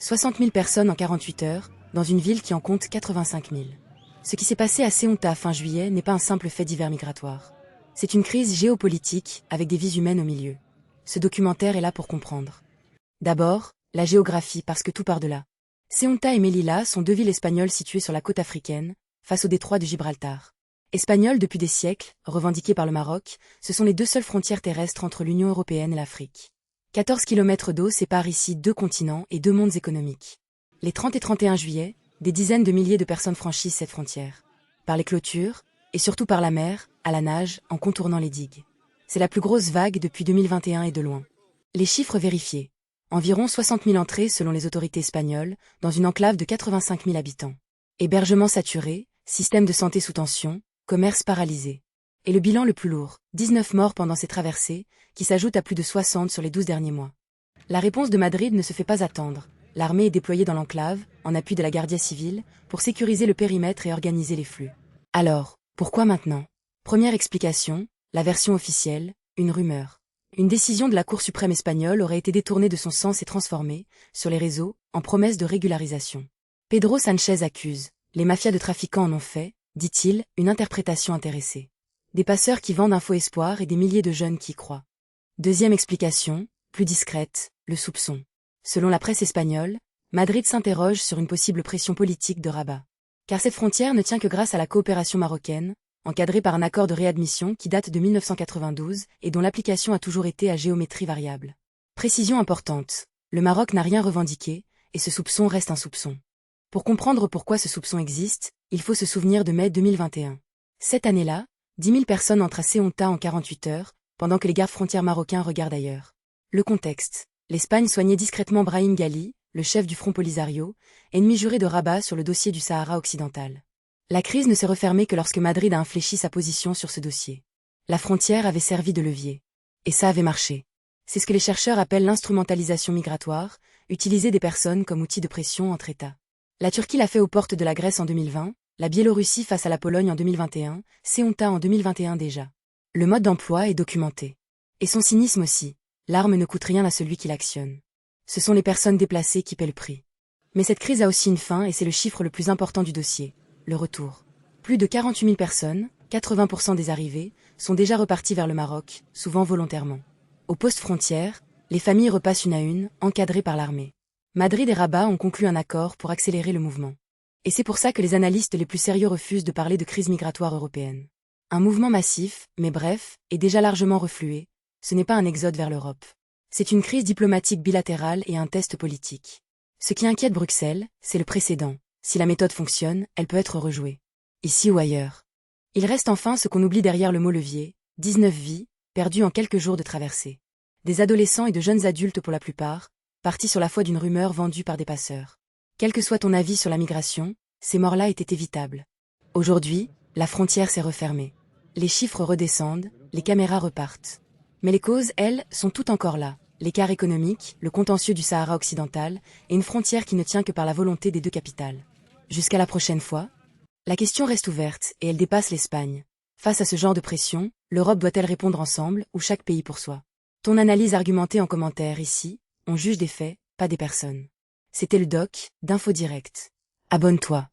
60 000 personnes en 48 heures, dans une ville qui en compte 85 000. Ce qui s'est passé à Ceuta fin juillet n'est pas un simple fait divers migratoire. C'est une crise géopolitique avec des vies humaines au milieu. Ce documentaire est là pour comprendre. D'abord, la géographie parce que tout part de là. Ceuta et Melilla sont deux villes espagnoles situées sur la côte africaine, face au détroit de Gibraltar. Espagnoles depuis des siècles, revendiquées par le Maroc, ce sont les deux seules frontières terrestres entre l'Union européenne et l'Afrique. 14 kilomètres d'eau séparent ici deux continents et deux mondes économiques. Les 30 et 31 juillet, des dizaines de milliers de personnes franchissent cette frontière. Par les clôtures, et surtout par la mer, à la nage, en contournant les digues. C'est la plus grosse vague depuis 2021 et de loin. Les chiffres vérifiés. Environ 60 000 entrées selon les autorités espagnoles, dans une enclave de 85 000 habitants. Hébergement saturé, système de santé sous tension, commerce paralysé. Et le bilan le plus lourd, 19 morts pendant ces traversées, qui s'ajoutent à plus de 60 sur les 12 derniers mois. La réponse de Madrid ne se fait pas attendre. L'armée est déployée dans l'enclave, en appui de la Guardia Civile, pour sécuriser le périmètre et organiser les flux. Alors, pourquoi maintenant? Première explication, la version officielle, une rumeur. Une décision de la Cour suprême espagnole aurait été détournée de son sens et transformée, sur les réseaux, en promesse de régularisation. Pedro Sánchez accuse. Les mafias de trafiquants en ont fait, dit-il, une interprétation intéressée. Des passeurs qui vendent un faux espoir et des milliers de jeunes qui y croient. Deuxième explication, plus discrète, le soupçon. Selon la presse espagnole, Madrid s'interroge sur une possible pression politique de Rabat. Car cette frontière ne tient que grâce à la coopération marocaine, encadrée par un accord de réadmission qui date de 1992 et dont l'application a toujours été à géométrie variable. Précision importante, le Maroc n'a rien revendiqué, et ce soupçon reste un soupçon. Pour comprendre pourquoi ce soupçon existe, il faut se souvenir de mai 2021. Cette année-là, 10 000 personnes entrent à Ceuta en 48 heures, pendant que les gardes frontières marocains regardent ailleurs. Le contexte. L'Espagne soignait discrètement Brahim Ghali, le chef du Front Polisario, ennemi juré de Rabat sur le dossier du Sahara occidental. La crise ne s'est refermée que lorsque Madrid a infléchi sa position sur ce dossier. La frontière avait servi de levier. Et ça avait marché. C'est ce que les chercheurs appellent l'instrumentalisation migratoire, utiliser des personnes comme outil de pression entre États. La Turquie l'a fait aux portes de la Grèce en 2020, la Biélorussie face à la Pologne en 2021, Ceuta en 2021 déjà. Le mode d'emploi est documenté. Et son cynisme aussi. L'arme ne coûte rien à celui qui l'actionne. Ce sont les personnes déplacées qui paient le prix. Mais cette crise a aussi une fin et c'est le chiffre le plus important du dossier, le retour. Plus de 48 000 personnes, 80% des arrivées, sont déjà reparties vers le Maroc, souvent volontairement. Au poste frontière, les familles repassent une à une, encadrées par l'armée. Madrid et Rabat ont conclu un accord pour accélérer le mouvement. Et c'est pour ça que les analystes les plus sérieux refusent de parler de crise migratoire européenne. Un mouvement massif, mais bref, et déjà largement reflué, ce n'est pas un exode vers l'Europe. C'est une crise diplomatique bilatérale et un test politique. Ce qui inquiète Bruxelles, c'est le précédent. Si la méthode fonctionne, elle peut être rejouée. Ici ou ailleurs. Il reste enfin ce qu'on oublie derrière le mot levier, 19 vies, perdues en quelques jours de traversée. Des adolescents et de jeunes adultes pour la plupart, partis sur la foi d'une rumeur vendue par des passeurs. Quel que soit ton avis sur la migration, ces morts-là étaient évitables. Aujourd'hui, la frontière s'est refermée. Les chiffres redescendent, les caméras repartent. Mais les causes, elles, sont toutes encore là. L'écart économique, le contentieux du Sahara occidental, et une frontière qui ne tient que par la volonté des deux capitales. Jusqu'à la prochaine fois, la question reste ouverte, et elle dépasse l'Espagne. Face à ce genre de pression, l'Europe doit-elle répondre ensemble, ou chaque pays pour soi? Ton analyse argumentée en commentaire ici, on juge des faits, pas des personnes. C'était le doc, d'Info Direct. Abonne-toi.